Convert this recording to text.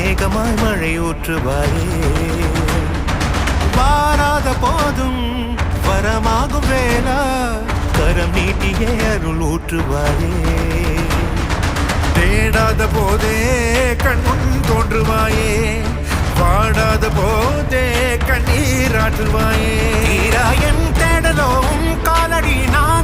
மேகமாய் மழை ஊற்றுவாயே. வாராத போதும் வரமாகும் வேளா கரம் நீட்டியே அருள் ஊற்றுவாயே. தேடாத போதே கண்முன் தோன்றுவாயே, வாடாத போதே கண்ணீராற்றுவாயே. தீரா என் தேடலோம் காலடி நான்